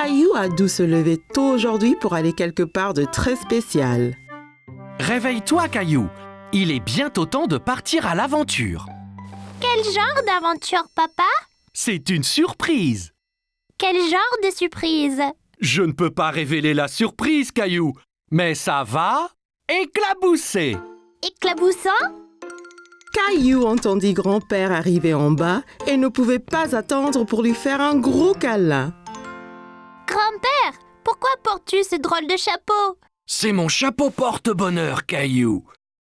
Caillou a dû se lever tôt aujourd'hui pour aller quelque part de très spécial. Réveille-toi, Caillou. Il est bientôt temps de partir à l'aventure. Quel genre d'aventure, papa? C'est une surprise. Quel genre de surprise? Je ne peux pas révéler la surprise, Caillou, mais ça va éclabousser. Éclaboussant? Caillou entendit grand-père arriver en bas et ne pouvait pas attendre pour lui faire un gros câlin. Grand-père, pourquoi portes-tu ce drôle de chapeau? C'est mon chapeau porte-bonheur, Caillou.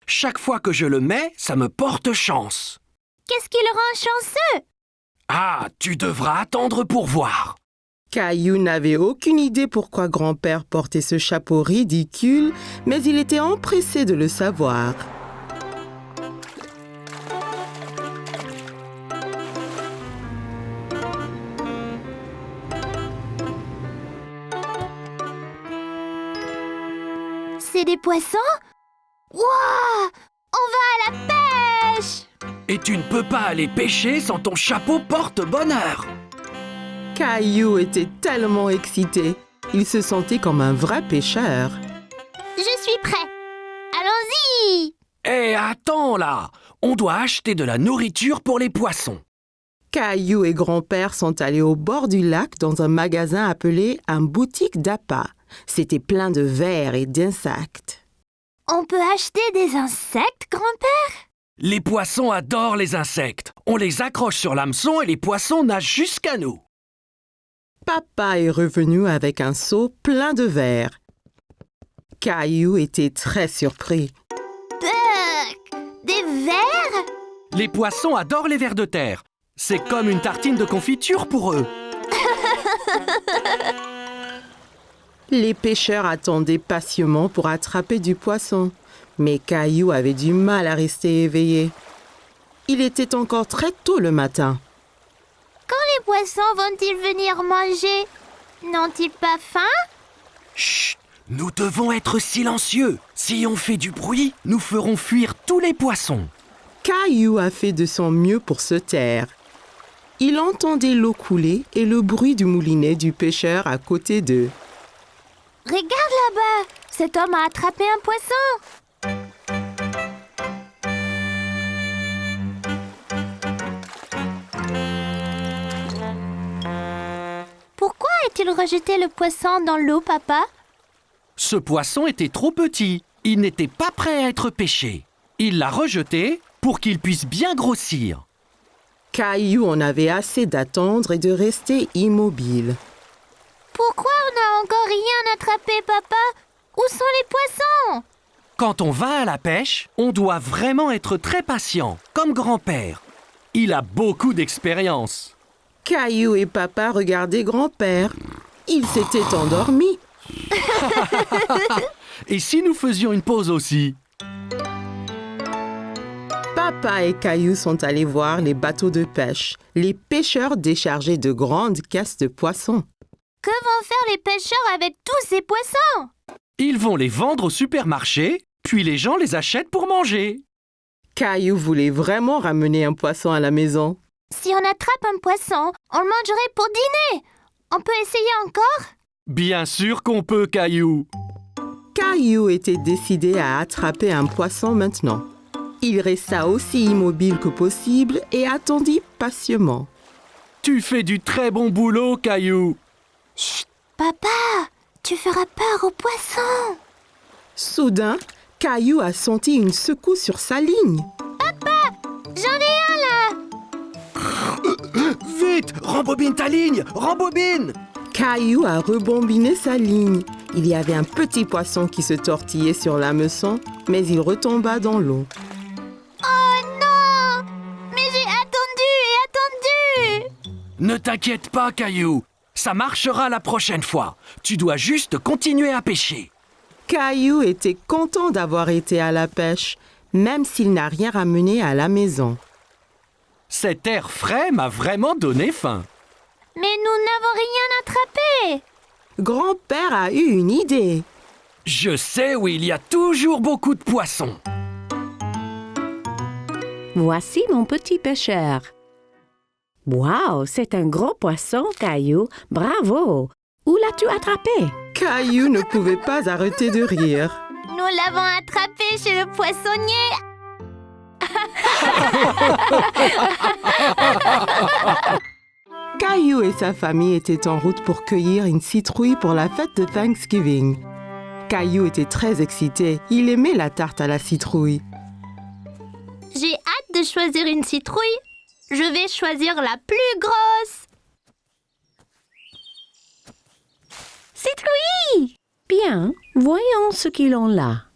Chaque fois que je le mets, ça me porte chance. Qu'est-ce qui le rend chanceux? Ah, tu devras attendre pour voir. Caillou n'avait aucune idée pourquoi grand-père portait ce chapeau ridicule, mais il était empressé de le savoir. C'est des poissons? Wouah! On va à la pêche! Et tu ne peux pas aller pêcher sans ton chapeau porte-bonheur. Caillou était tellement excité. Il se sentait comme un vrai pêcheur. Je suis prêt. Allons-y! Hé, attends là! On doit acheter de la nourriture pour les poissons. Caillou et grand-père sont allés au bord du lac dans un magasin appelé un boutique d'appât. C'était plein de vers et d'insectes. On peut acheter des insectes, grand-père? Les poissons adorent les insectes. On les accroche sur l'hameçon et les poissons nagent jusqu'à nous. Papa est revenu avec un seau plein de vers. Caillou était très surpris. Des vers? Les poissons adorent les vers de terre. C'est comme une tartine de confiture pour eux. Les pêcheurs attendaient patiemment pour attraper du poisson, mais Caillou avait du mal à rester éveillé. Il était encore très tôt le matin. Quand les poissons vont-ils venir manger? N'ont-ils pas faim? Chut! Nous devons être silencieux. Si on fait du bruit, nous ferons fuir tous les poissons. Caillou a fait de son mieux pour se taire. Il entendait l'eau couler et le bruit du moulinet du pêcheur à côté d'eux. Regarde là-bas! Cet homme a attrapé un poisson! Pourquoi a-t-il rejeté le poisson dans l'eau, papa? Ce poisson était trop petit. Il n'était pas prêt à être pêché. Il l'a rejeté pour qu'il puisse bien grossir. Caillou en avait assez d'attendre et de rester immobile. Pourquoi on n'a encore rien attrapé, papa? Où sont les poissons? Quand on va à la pêche, on doit vraiment être très patient, comme grand-père. Il a beaucoup d'expérience. Caillou et papa regardaient grand-père. Il s'était endormi. Et si nous faisions une pause aussi? Papa et Caillou sont allés voir les bateaux de pêche. Les pêcheurs déchargeaient de grandes caisses de poissons. Que vont faire les pêcheurs avec tous ces poissons? Ils vont les vendre au supermarché, puis les gens les achètent pour manger. Caillou voulait vraiment ramener un poisson à la maison. Si on attrape un poisson, on le mangerait pour dîner. On peut essayer encore? Bien sûr qu'on peut, Caillou. Caillou était décidé à attraper un poisson maintenant. Il resta aussi immobile que possible et attendit patiemment. Tu fais du très bon boulot, Caillou. Chut! Papa! Tu feras peur aux poissons! Soudain, Caillou a senti une secousse sur sa ligne. J'en ai un là! Vite, rembobine ta ligne, rembobine! Caillou a rebombiné sa ligne. Il y avait un petit poisson qui se tortillait sur l'hameçon, mais il retomba dans l'eau. Oh non! Mais j'ai attendu et attendu! Ne t'inquiète pas, Caillou. Ça marchera la prochaine fois. Tu dois juste continuer à pêcher. Caillou était content d'avoir été à la pêche, même s'il n'a rien ramené à la maison. Cet air frais m'a vraiment donné faim. Mais nous n'avons rien attrapé! Grand-père a eu une idée. Je sais où il y a toujours beaucoup de poissons. Voici mon petit pêcheur. Wow, c'est un gros poisson, Caillou. Bravo! Où l'as-tu attrapé? Caillou ne pouvait pas arrêter de rire. Nous l'avons attrapé chez le poissonnier. Caillou et sa famille étaient en route pour cueillir une citrouille pour la fête de Thanksgiving. Caillou était très excité. Il aimait la tarte à la citrouille. J'ai hâte de choisir une citrouille. Je vais choisir la plus grosse. Citrouille! Bien, voyons ce qu'ils ont là.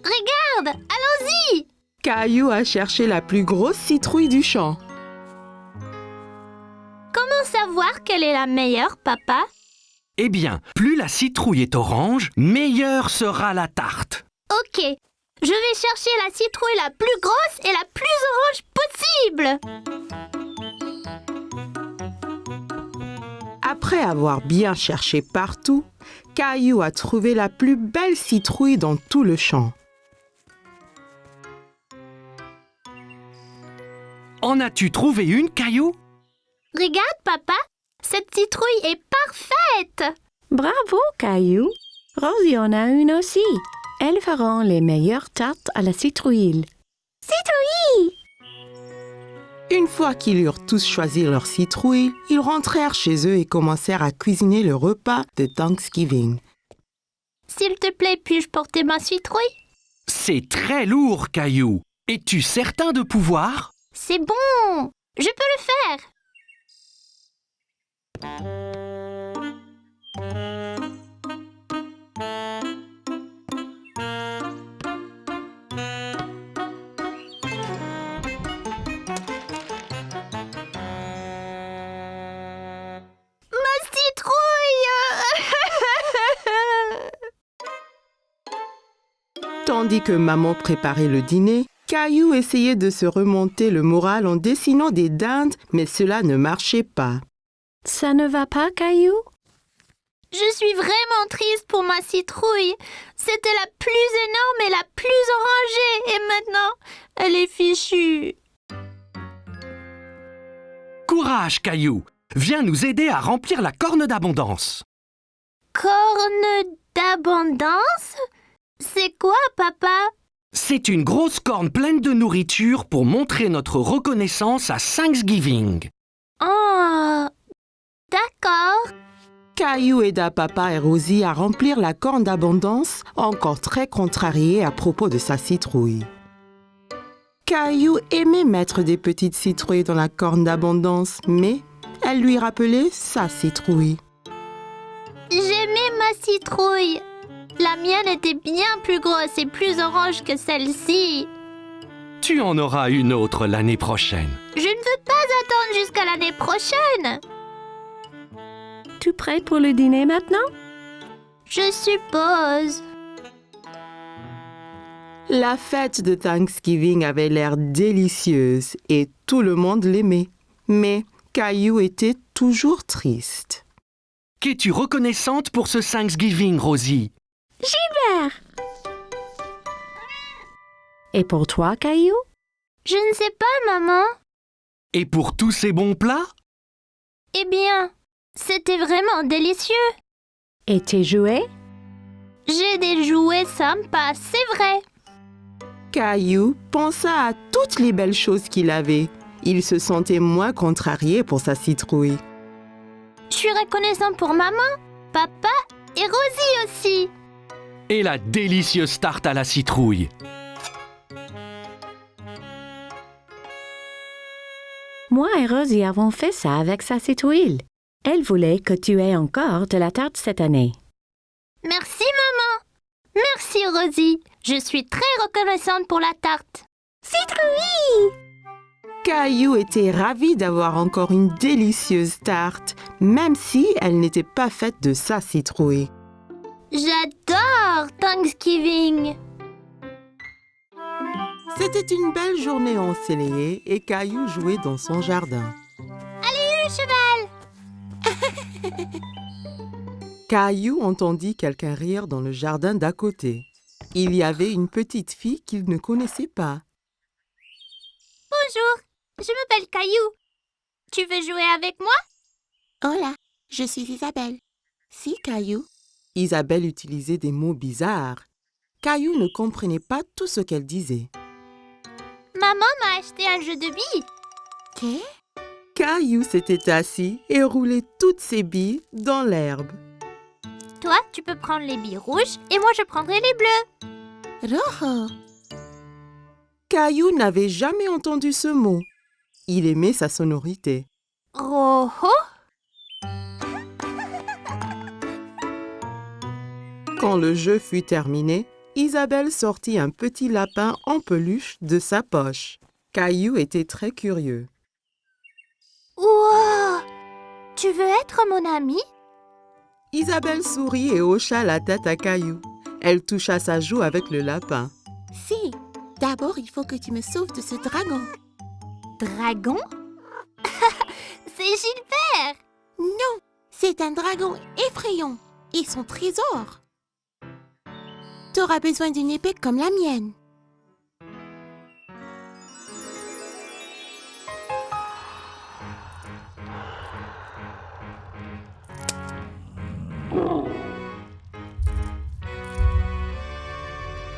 Regarde, allons-y! Caillou a cherché la plus grosse citrouille du champ. Comment savoir quelle est la meilleure, papa? Eh bien, plus la citrouille est orange, meilleure sera la tarte. Ok, je vais chercher la citrouille la plus grosse et la plus orange possible. Après avoir bien cherché partout, Caillou a trouvé la plus belle citrouille dans tout le champ. En as-tu trouvé une, Caillou? Regarde, papa, cette citrouille est parfaite. Bravo, Caillou. Rosie en a une aussi. Elles feront les meilleures tartes à la citrouille. Citrouille! Une fois qu'ils eurent tous choisi leur citrouille, ils rentrèrent chez eux et commencèrent à cuisiner le repas de Thanksgiving. S'il te plaît, puis-je porter ma citrouille? C'est très lourd, Caillou. Es-tu certain de pouvoir? C'est bon, je peux le faire. Ma citrouille! Tandis que maman préparait le dîner, Caillou essayait de se remonter le moral en dessinant des dindes, mais cela ne marchait pas. Ça ne va pas, Caillou? Je suis vraiment triste pour ma citrouille. C'était la plus énorme et la plus orangée. Et maintenant, elle est fichue. Courage, Caillou. Viens nous aider à remplir la corne d'abondance. Corne d'abondance? C'est quoi, papa? C'est une grosse corne pleine de nourriture pour montrer notre reconnaissance à Thanksgiving. Oh, d'accord. Caillou aida papa et Rosie à remplir la corne d'abondance, encore très contrarié à propos de sa citrouille. Caillou aimait mettre des petites citrouilles dans la corne d'abondance, mais elle lui rappelait sa citrouille. J'aimais ma citrouille. La mienne était bien plus grosse et plus orange que celle-ci. Tu en auras une autre l'année prochaine. Je ne veux pas attendre jusqu'à l'année prochaine. Tu prêt pour le dîner maintenant? Je suppose. La fête de Thanksgiving avait l'air délicieuse et tout le monde l'aimait. Mais Caillou était toujours triste. Qu'es-tu reconnaissante pour ce Thanksgiving, Rosie? Gilbert! Et pour toi, Caillou? Je ne sais pas, maman. Et pour tous ces bons plats? Eh bien, c'était vraiment délicieux. Et tes jouets? J'ai des jouets sympas, c'est vrai. Caillou pensa à toutes les belles choses qu'il avait. Il se sentait moins contrarié pour sa citrouille. Je suis reconnaissant pour maman, papa et Rosie aussi. Et la délicieuse tarte à la citrouille. Moi et Rosie avons fait ça avec sa citrouille. Elle voulait que tu aies encore de la tarte cette année. Merci, maman. Merci, Rosie. Je suis très reconnaissante pour la tarte. Citrouille! Caillou était ravi d'avoir encore une délicieuse tarte, même si elle n'était pas faite de sa citrouille. J'adore Thanksgiving. C'était une belle journée ensoleillée et Caillou jouait dans son jardin. Le cheval. Caillou entendit quelqu'un rire dans le jardin d'à côté. Il y avait une petite fille qu'il ne connaissait pas. Bonjour, je m'appelle Caillou. Tu veux jouer avec moi? Hola, je suis Isabelle. Si, Caillou. Isabelle utilisait des mots bizarres. Caillou ne comprenait pas tout ce qu'elle disait. Maman m'a acheté un jeu de billes. Qu'est? Caillou s'était assis et roulait toutes ses billes dans l'herbe. Toi, tu peux prendre les billes rouges et moi je prendrai les bleues. Rojo. Caillou n'avait jamais entendu ce mot. Il aimait sa sonorité. Rojo? Quand le jeu fut terminé, Isabelle sortit un petit lapin en peluche de sa poche. Caillou était très curieux. Wow! Tu veux être mon ami? Isabelle sourit et hocha la tête à Caillou. Elle toucha sa joue avec le lapin. Si, d'abord il faut que tu me sauves de ce dragon. Dragon? C'est Gilbert! Non, c'est un dragon effrayant et son trésor. T'auras besoin d'une épée comme la mienne.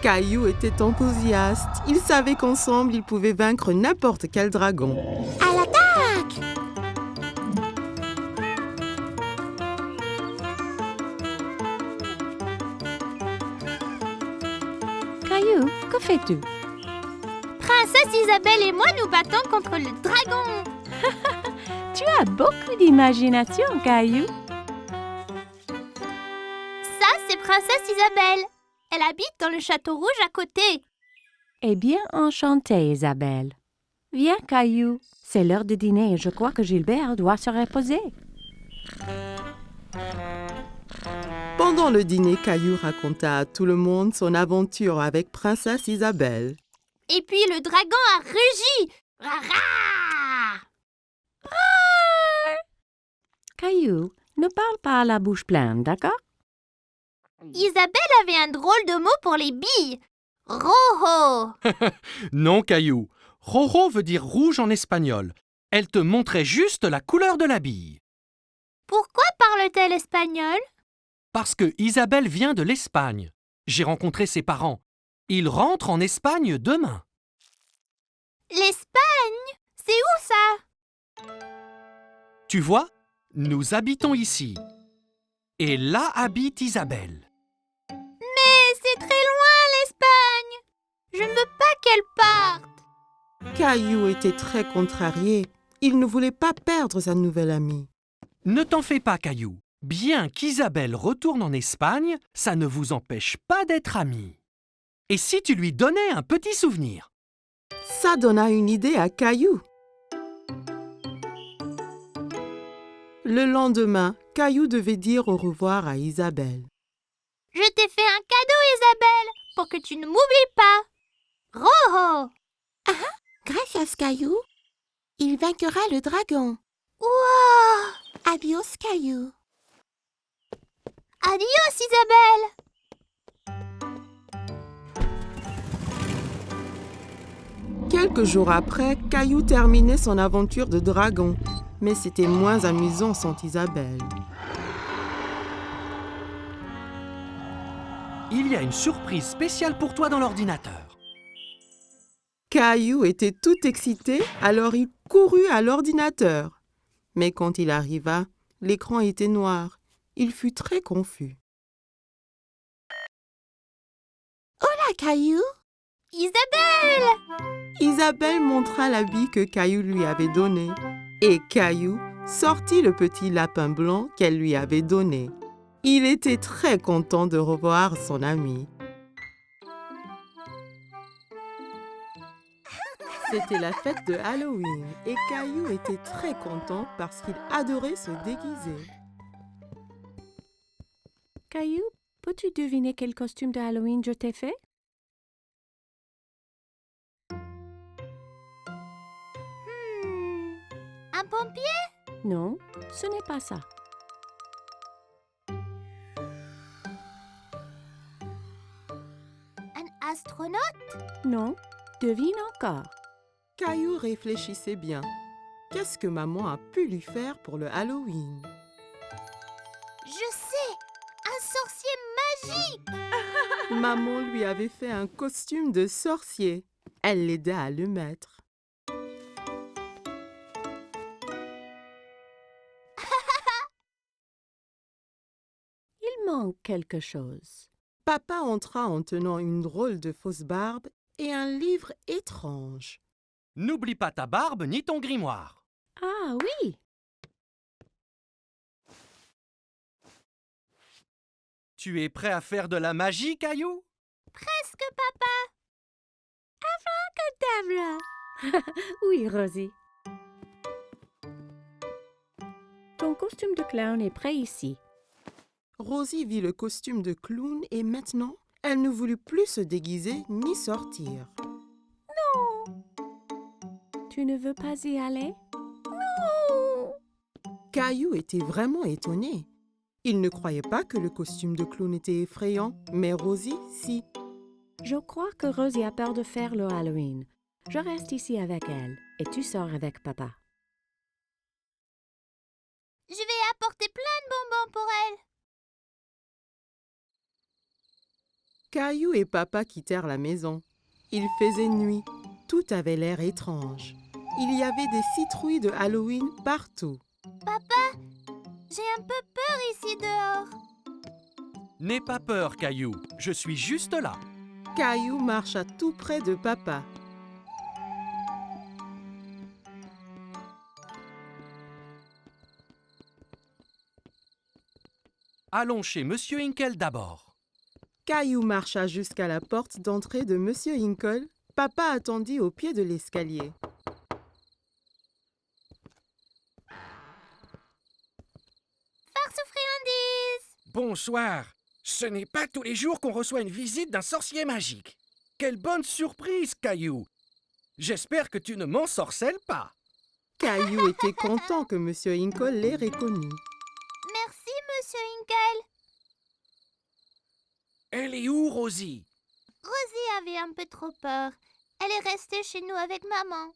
Caillou était enthousiaste. Il savait qu'ensemble, ils pouvaient vaincre n'importe quel dragon. À l'attaque! Caillou, que fais-tu? Princesse Isabelle et moi nous battons contre le dragon. Tu as beaucoup d'imagination, Caillou. Ça, c'est Princesse Isabelle. Elle habite dans le château rouge à côté. Eh bien, enchantée, Isabelle. Viens, Caillou. C'est l'heure de dîner et je crois que Gilbert doit se reposer. Pendant le dîner, Caillou raconta à tout le monde son aventure avec Princesse Isabelle. Et puis le dragon a rugi. Rara! Caillou, ne parle pas à la bouche pleine, d'accord? Isabelle avait un drôle de mot pour les billes. Rojo. Non, Caillou. Rojo veut dire rouge en espagnol. Elle te montrait juste la couleur de la bille. Pourquoi parle-t-elle espagnol? Parce que Isabelle vient de l'Espagne. J'ai rencontré ses parents. Ils rentrent en Espagne demain. L'Espagne? C'est où ça? Tu vois, nous habitons ici. Et là habite Isabelle. Mais c'est très loin l'Espagne. Je ne veux pas qu'elle parte. Caillou était très contrarié. Il ne voulait pas perdre sa nouvelle amie. Ne t'en fais pas, Caillou. Bien qu'Isabelle retourne en Espagne, ça ne vous empêche pas d'être amis. Et si tu lui donnais un petit souvenir? Ça donna une idée à Caillou. Le lendemain, Caillou devait dire au revoir à Isabelle. Je t'ai fait un cadeau, Isabelle, pour que tu ne m'oublies pas. Rojo. Gracias, Caillou. Il vaincra le dragon. Wow. Adios, Caillou. Adios, Isabelle. Quelques jours après, Caillou terminait son aventure de dragon. Mais c'était moins amusant sans Isabelle. Il y a une surprise spéciale pour toi dans l'ordinateur. Caillou était tout excité, alors il courut à l'ordinateur. Mais quand il arriva, l'écran était noir. Il fut très confus. Hola, Caillou. Isabelle. Isabelle montra la bille que Caillou lui avait donnée. Et Caillou sortit le petit lapin blanc qu'elle lui avait donné. Il était très content de revoir son ami. C'était la fête de Halloween et Caillou était très content parce qu'il adorait se déguiser. Caillou, peux-tu deviner quel costume de Halloween je t'ai fait? Un pompier? Non, ce n'est pas ça. Astronaute? Non, devine encore. Caillou réfléchissait bien. Qu'est-ce que maman a pu lui faire pour le Halloween? Je sais! Un sorcier magique! Maman lui avait fait un costume de sorcier. Elle l'aida à le mettre. Il manque quelque chose. Papa entra en tenant une drôle de fausse barbe et un livre étrange. N'oublie pas ta barbe ni ton grimoire. Ah oui, Tu es prêt à faire de la magie, Caillou? Presque, papa! Tabla. Oui, Rosie. Ton costume de clown est prêt ici. Rosie vit le costume de clown et maintenant, elle ne voulut plus se déguiser ni sortir. Tu ne veux pas y aller? Caillou était vraiment étonné. Il ne croyait pas que le costume de clown était effrayant, mais Rosie, si. Je crois que Rosie a peur de faire le Halloween. Je reste ici avec elle et tu sors avec papa. Je vais apporter plein de bonbons pour elle. Caillou et papa quittèrent la maison. Il faisait nuit. Tout avait l'air étrange. Il y avait des citrouilles de Halloween partout. Papa, j'ai un peu peur ici dehors. N'aie pas peur, Caillou. Je suis juste là. Caillou marcha tout près de papa. Allons chez Monsieur Hinkle d'abord. Caillou marcha jusqu'à la porte d'entrée de Monsieur Hinkle. Papa attendit au pied de l'escalier. Farce aux friandises! Bonsoir. Ce n'est pas tous les jours qu'on reçoit une visite d'un sorcier magique. Quelle bonne surprise, Caillou. J'espère que tu ne m'ensorcelles pas. Caillou était content que Monsieur Hinkle l'ait reconnu. Merci, Monsieur Hinkle. Elle est où, Rosie? Rosie avait un peu trop peur. Elle est restée chez nous avec maman.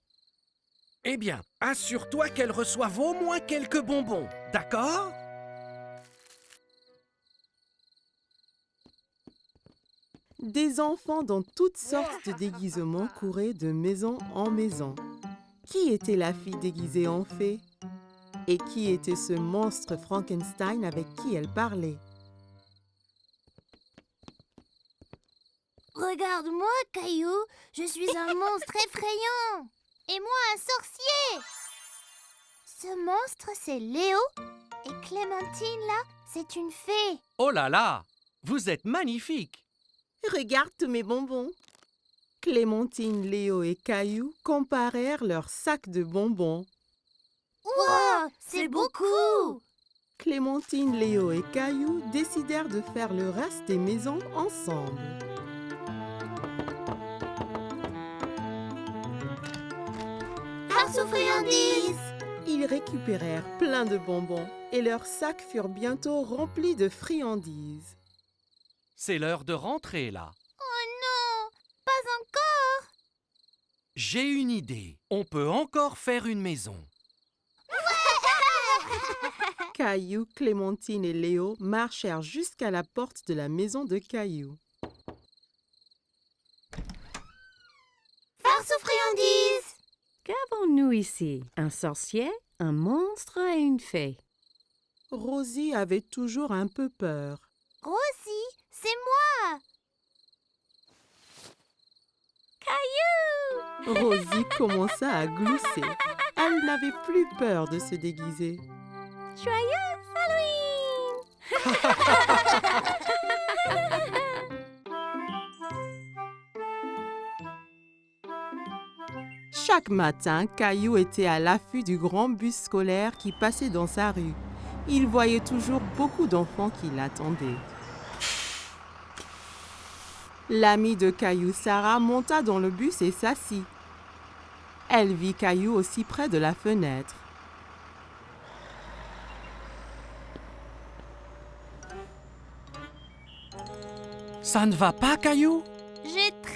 Eh bien, assure-toi qu'elle reçoive au moins quelques bonbons, d'accord? Des enfants dans toutes sortes de déguisements couraient de maison en maison. Qui était la fille déguisée en fée? Et qui était ce monstre Frankenstein avec qui elle parlait? Regarde-moi, Caillou. Je suis un monstre effrayant. Et moi, un sorcier. Ce monstre, c'est Léo. Et Clémentine, là, c'est une fée. Oh là là! Vous êtes magnifiques! Regarde tous mes bonbons. Clémentine, Léo et Caillou comparèrent leurs sacs de bonbons. Wow, c'est beaucoup. Clémentine, Léo et Caillou décidèrent de faire le reste des maisons ensemble. Farce aux friandises. Ils récupérèrent plein de bonbons et leurs sacs furent bientôt remplis de friandises. C'est l'heure de rentrer, là. Oh non, pas encore. J'ai une idée. On peut encore faire une maison. Caillou, Clémentine et Léo marchèrent jusqu'à la porte de la maison de Caillou. Farce aux friandises. Qu'avons-nous ici? Un sorcier, un monstre et une fée. Rosie avait toujours un peu peur. Rosie, c'est moi. Caillou. Rosie commença à glousser. Elle n'avait plus peur de se déguiser. Joyeux Halloween. Chaque matin, Caillou était à l'affût du grand bus scolaire qui passait dans sa rue. Il voyait toujours beaucoup d'enfants qui l'attendaient. L'amie de Caillou, Sarah, monta dans le bus et s'assit. Elle vit Caillou aussi près de la fenêtre. Ça ne va pas, Caillou? J'ai très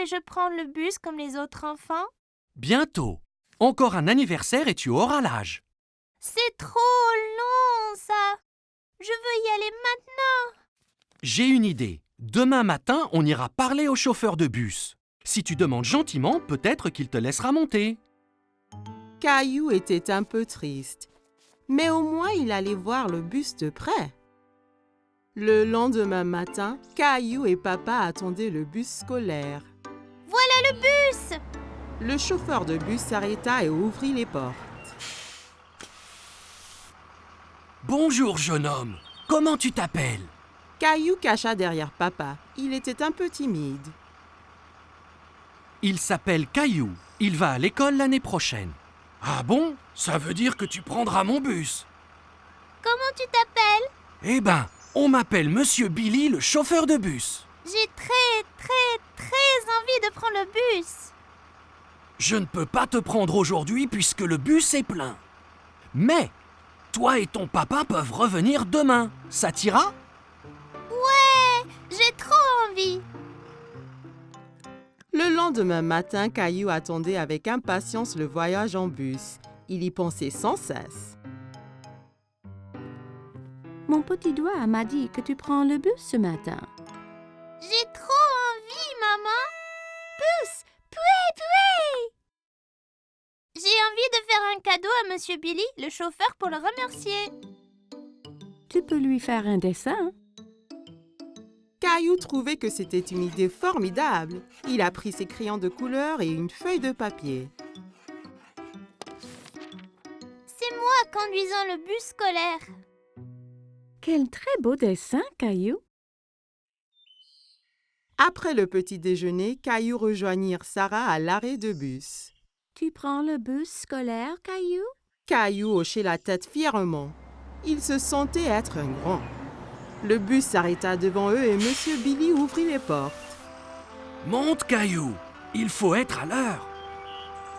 pourrais-je prendre le bus comme les autres enfants? Bientôt. Encore un anniversaire et tu auras l'âge. C'est trop long, ça. Je veux y aller maintenant. J'ai une idée. Demain matin, on ira parler au chauffeur de bus. Si tu demandes gentiment, peut-être qu'il te laissera monter. Caillou était un peu triste, mais au moins il allait voir le bus de près. Le lendemain matin, Caillou et papa attendaient le bus scolaire. Voilà le bus. Le chauffeur de bus s'arrêta et ouvrit les portes. Bonjour, jeune homme. Comment tu t'appelles? Caillou cacha derrière papa. Il était un peu timide. Il s'appelle Caillou. Il va à l'école l'année prochaine. Ah bon? Ça veut dire que tu prendras mon bus. Comment tu t'appelles? Eh ben, on m'appelle Monsieur Billy, le chauffeur de bus. J'ai très envie de prendre le bus. Je ne peux pas te prendre aujourd'hui puisque le bus est plein. Mais, toi et ton papa peuvent revenir demain. Ça t'ira? Ouais, j'ai trop envie. Le lendemain matin, Caillou attendait avec impatience le voyage en bus. Il y pensait sans cesse. Mon petit doigt m'a dit que tu prends le bus ce matin. J'ai trop envie, maman. Pousse, poué. J'ai envie de faire un cadeau à Monsieur Billy, le chauffeur, pour le remercier. Tu peux lui faire un dessin. Caillou trouvait que c'était une idée formidable. Il a pris ses crayons de couleur et une feuille de papier. C'est moi conduisant le bus scolaire. Quel très beau dessin, Caillou. Après le petit déjeuner, Caillou rejoignit Sarah à l'arrêt de bus. Tu prends le bus scolaire, Caillou? Caillou hochait la tête fièrement. Il se sentait être un grand. Le bus s'arrêta devant eux et Monsieur Billy ouvrit les portes. Monte, Caillou. Il faut être à l'heure.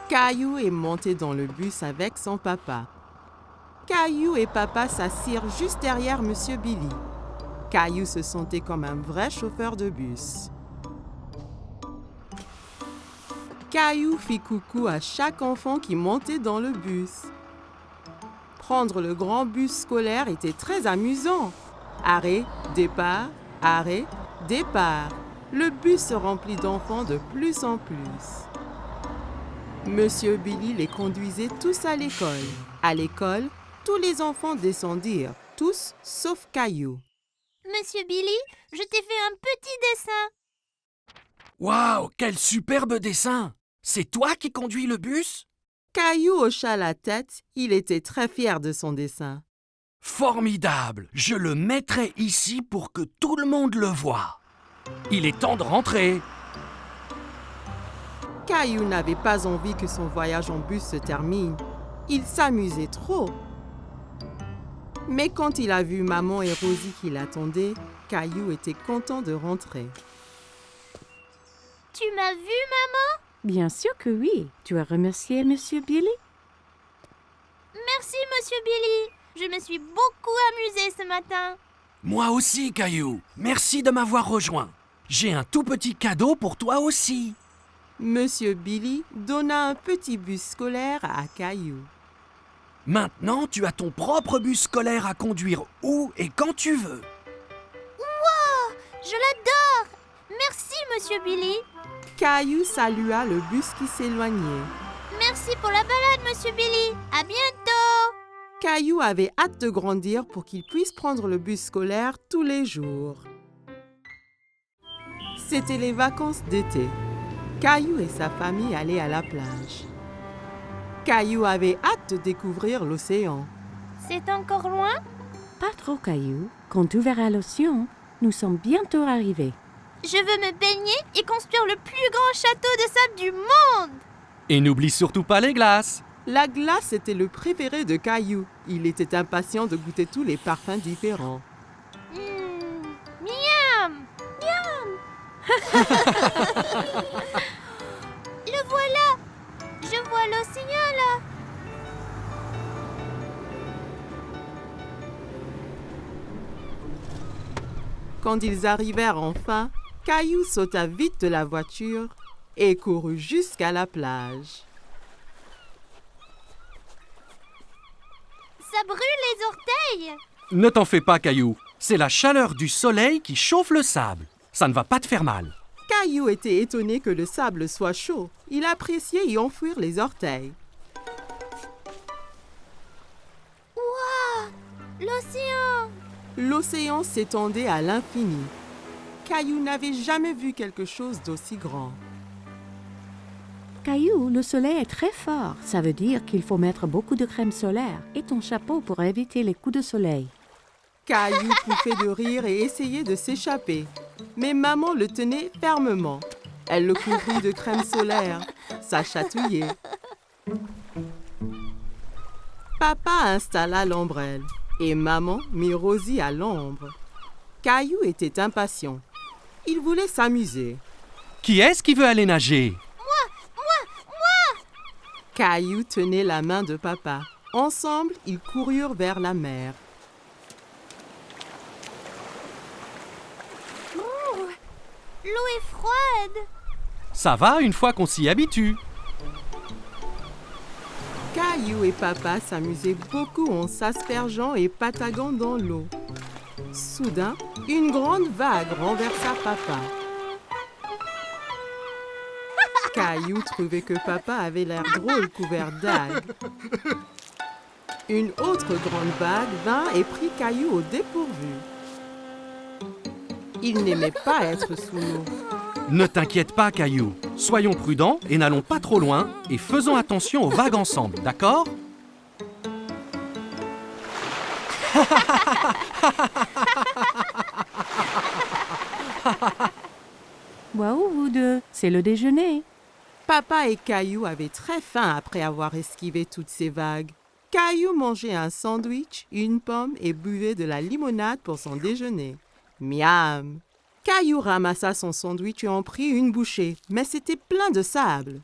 Caillou est monté dans le bus avec son papa. Caillou et papa s'assirent juste derrière Monsieur Billy. Caillou se sentait comme un vrai chauffeur de bus. Caillou fit coucou à chaque enfant qui montait dans le bus. Prendre le grand bus scolaire était très amusant. Arrêt, départ, arrêt, départ. Le bus se remplit d'enfants de plus en plus. Monsieur Billy les conduisait tous à l'école. À l'école, tous les enfants descendirent, tous sauf Caillou. Monsieur Billy, je t'ai fait un petit dessin. Waouh, quel superbe dessin! C'est toi qui conduis le bus? Caillou hocha la tête, il était très fier de son dessin. Formidable! Je le mettrai ici pour que tout le monde le voie. Il est temps de rentrer. Caillou n'avait pas envie que son voyage en bus se termine. Il s'amusait trop. Mais quand il a vu maman et Rosie qui l'attendaient, Caillou était content de rentrer. Tu m'as vu, maman? Bien sûr que oui. Tu as remercié Monsieur Billy? Merci, Monsieur Billy. Je me suis beaucoup amusée ce matin. Moi aussi, Caillou. Merci de m'avoir rejoint. J'ai un tout petit cadeau pour toi aussi. Monsieur Billy donna un petit bus scolaire à Caillou. Maintenant, tu as ton propre bus scolaire à conduire où et quand tu veux. Wow, je l'adore. Merci, Monsieur Billy. Caillou salua le bus qui s'éloignait. Merci pour la balade, Monsieur Billy. À bientôt. Caillou avait hâte de grandir pour qu'il puisse prendre le bus scolaire tous les jours. C'était les vacances d'été. Caillou et sa famille allaient à la plage. Caillou avait hâte de découvrir l'océan. C'est encore loin? Pas trop, Caillou. Quand tu verras l'océan, nous sommes bientôt arrivés. Je veux me baigner et construire le plus grand château de sable du monde. Et n'oublie surtout pas les glaces. La glace était le préféré de Caillou. Il était impatient de goûter tous les parfums différents. Miam! Miam! Le voilà! Je vois l'océan là! Quand ils arrivèrent enfin, Caillou sauta vite de la voiture et courut jusqu'à la plage. Ça brûle les orteils. Ne t'en fais pas, Caillou. C'est la chaleur du soleil qui chauffe le sable. Ça ne va pas te faire mal. Caillou était étonné que le sable soit chaud. Il appréciait y enfouir les orteils. Waouh! L'océan! L'océan s'étendait à l'infini. Caillou n'avait jamais vu quelque chose d'aussi grand. Caillou, le soleil est très fort. Ça veut dire qu'il faut mettre beaucoup de crème solaire et ton chapeau pour éviter les coups de soleil. Caillou pouffait de rire et essayait de s'échapper. Mais maman le tenait fermement. Elle le couvrit de crème solaire. Ça chatouillait. Papa installa l'ombrelle et maman mit Rosie à l'ombre. Caillou était impatient. Il voulait s'amuser. Qui est-ce qui veut aller nager? Caillou tenait la main de papa. Ensemble, ils coururent vers la mer. L'eau est froide. Ça va une fois qu'on s'y habitue. Caillou et papa s'amusaient beaucoup en s'aspergeant et pataguant dans l'eau. Soudain, une grande vague renversa papa. Caillou trouvait que papa avait l'air drôle couvert d'algues. Une autre grande vague vint et prit Caillou au dépourvu. Il n'aimait pas être sous l'eau. Ne t'inquiète pas, Caillou. Soyons prudents et n'allons pas trop loin et faisons attention aux vagues ensemble, d'accord? Waouh, vous deux, c'est le déjeuner. Papa et Caillou avaient très faim après avoir esquivé toutes ces vagues. Caillou mangeait un sandwich, une pomme et buvait de la limonade pour son déjeuner. Miam! Caillou ramassa son sandwich et en prit une bouchée, mais c'était plein de sable.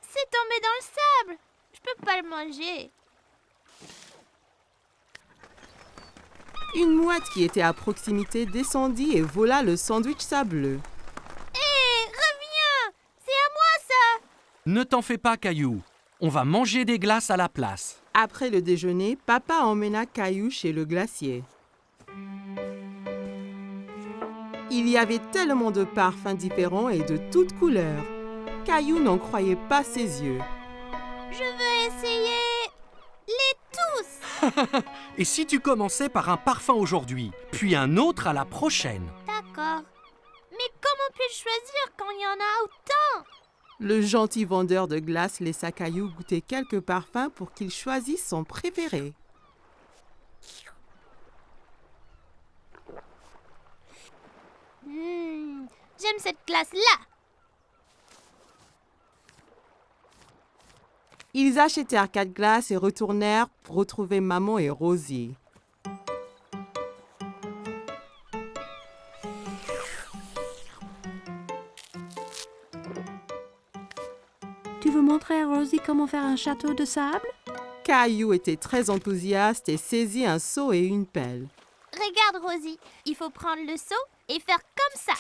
C'est tombé dans le sable. Je peux pas le manger. Une mouette qui était à proximité descendit et vola le sandwich sableux. Hé, reviens! C'est à moi ça! Ne t'en fais pas, Caillou. On va manger des glaces à la place. Après le déjeuner, papa emmena Caillou chez le glacier. Il y avait tellement de parfums différents et de toutes couleurs. Caillou n'en croyait pas ses yeux. Je veux essayer les tous. Et si tu commençais par un parfum aujourd'hui, puis un autre à la prochaine? D'accord. Mais comment puis-je choisir quand il y en a autant? Le gentil vendeur de glace laissa Caillou goûter quelques parfums pour qu'il choisisse son préféré. J'aime cette glace-là. Ils achetèrent 4 glaces et retournèrent pour retrouver maman et Rosie. Tu veux montrer à Rosie comment faire un château de sable? Caillou était très enthousiaste et saisit un seau et une pelle. Regarde, Rosie. Il faut prendre le seau et faire comme ça.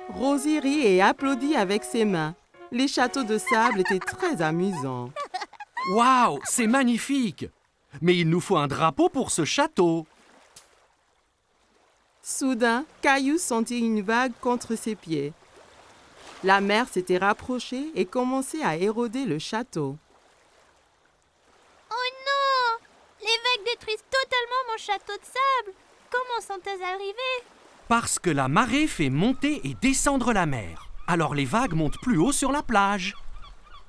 Rosie rit et applaudit avec ses mains. Les châteaux de sable étaient très amusants. Waouh, c'est magnifique! Mais il nous faut un drapeau pour ce château. Soudain, Caillou sentit une vague contre ses pieds. La mer s'était rapprochée et commençait à éroder le château. Oh non! Les vagues détruisent totalement mon château de sable. Comment sont-elles arrivées? Parce que la marée fait monter et descendre la mer. Alors les vagues montent plus haut sur la plage.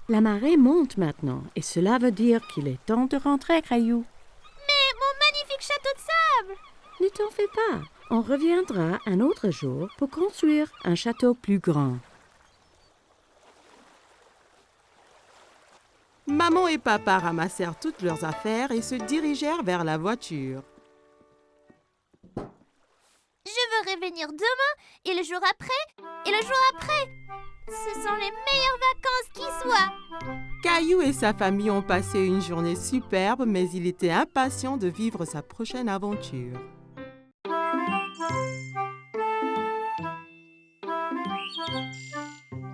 La marée monte maintenant et cela veut dire qu'il est temps de rentrer, Caillou. Mais mon magnifique château de sable! Ne t'en fais pas. On reviendra un autre jour pour construire un château plus grand. Maman et papa ramassèrent toutes leurs affaires et se dirigèrent vers la voiture. Je veux revenir demain et le jour après et le jour après. Ce sont les meilleures vacances qui soient. Caillou et sa famille ont passé une journée superbe, mais il était impatient de vivre sa prochaine aventure.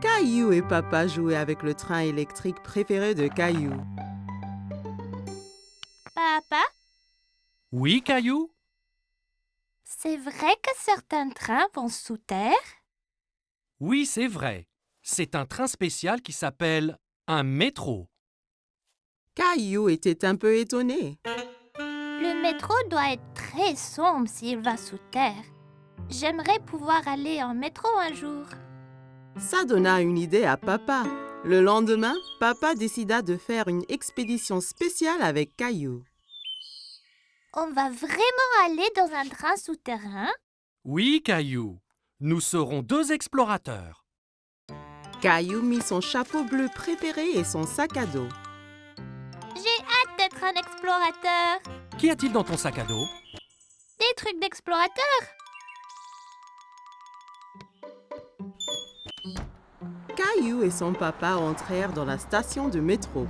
Caillou et Papa jouaient avec le train électrique préféré de Caillou. Papa, Oui, Caillou? c'est vrai que certains trains vont sous terre? Oui, c'est vrai. C'est un train spécial qui s'appelle un métro. Caillou était un peu étonné. Le métro doit être très sombre s'il va sous terre. J'aimerais pouvoir aller en métro un jour. Ça donna une idée à Papa. Le lendemain, Papa décida de faire une expédition spéciale avec Caillou. On va vraiment aller dans un train souterrain? Oui, Caillou. Nous serons 2 explorateurs. Caillou mit son chapeau bleu préféré et son sac à dos. J'ai hâte d'être un explorateur. Qu'y a-t-il dans ton sac à dos? Des trucs d'explorateur. Caillou et son papa entrèrent dans la station de métro.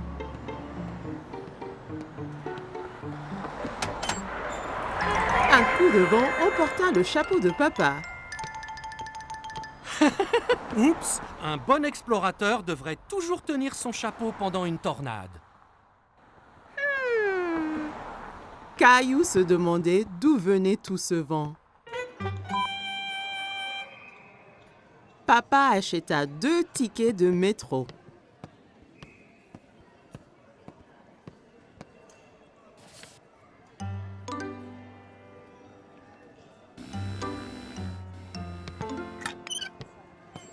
Un coup de vent emporta le chapeau de Papa. Oups! Un bon explorateur devrait toujours tenir son chapeau pendant une tornade. Caillou se demandait d'où venait tout ce vent. Papa acheta 2 tickets de métro.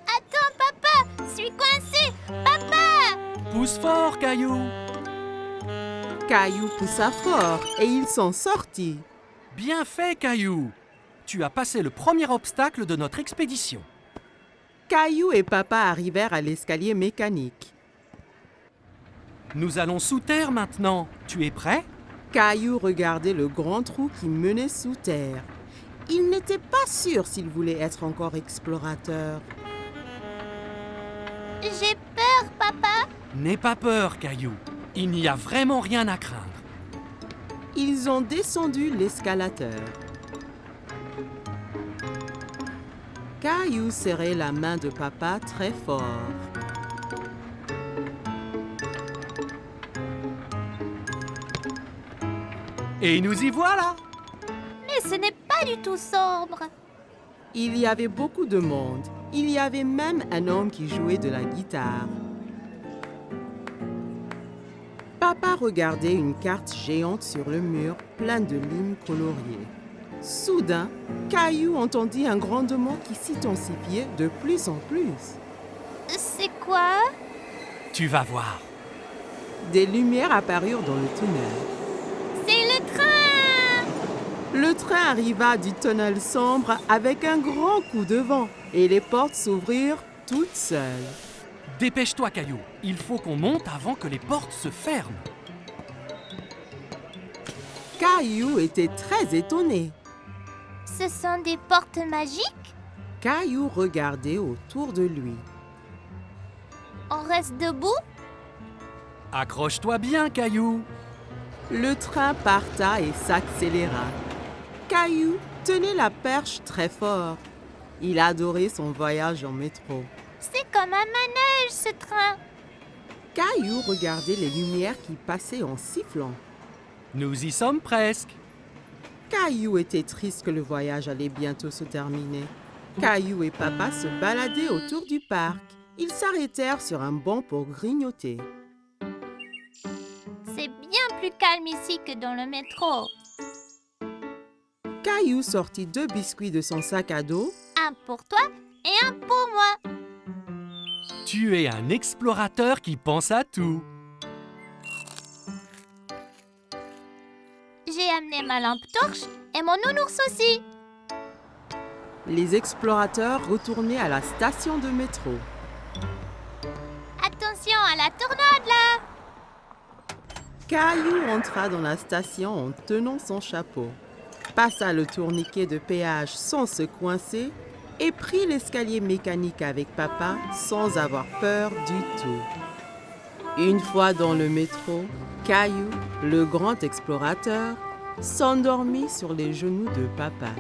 Attends, papa, je suis coincé. Papa! Pousse fort, Caillou! Caillou poussa fort et il s'en sortit. Bien fait, Caillou! Tu as passé le premier obstacle de notre expédition. Caillou et Papa arrivèrent à l'escalier mécanique. Nous allons sous terre maintenant. Tu es prêt? Caillou regardait le grand trou qui menait sous terre. Il n'était pas sûr s'il voulait être encore explorateur. J'ai peur, papa. N'aie pas peur, Caillou. Il n'y a vraiment rien à craindre. Ils ont descendu l'escalateur. Caillou serrait la main de Papa très fort. Et nous y voilà! Mais ce n'est pas du tout sombre. Il y avait beaucoup de monde. Il y avait même un homme qui jouait de la guitare. Papa regardait une carte géante sur le mur, pleine de lignes coloriées. Soudain, Caillou entendit un grondement qui s'intensifiait de plus en plus. C'est quoi? Tu vas voir. Des lumières apparurent dans le tunnel. C'est le train! Le train arriva du tunnel sombre avec un grand coup de vent et les portes s'ouvrirent toutes seules. Dépêche-toi, Caillou. Il faut qu'on monte avant que les portes se ferment. Caillou était très étonné. Ce sont des portes magiques? Caillou regardait autour de lui. On reste debout? Accroche-toi bien, Caillou. Le train parta et s'accéléra. Caillou tenait la perche très fort. Il adorait son voyage en métro. C'est comme un manège, ce train. Caillou regardait les lumières qui passaient en sifflant. Nous y sommes presque. Caillou était triste que le voyage allait bientôt se terminer. Caillou et Papa se baladaient autour du parc. Ils s'arrêtèrent sur un banc pour grignoter. C'est bien plus calme ici que dans le métro. Caillou sortit 2 biscuits de son sac à dos. Un pour toi et un pour moi. Tu es un explorateur qui pense à tout. J'ai amené ma lampe torche et mon nounours aussi. Les explorateurs retournaient à la station de métro. Attention à la tornade là. Caillou entra dans la station en tenant son chapeau, passa le tourniquet de péage sans se coincer et prit l'escalier mécanique avec papa sans avoir peur du tout. Une fois dans le métro, Caillou, le grand explorateur, s'endormit sur les genoux de papa.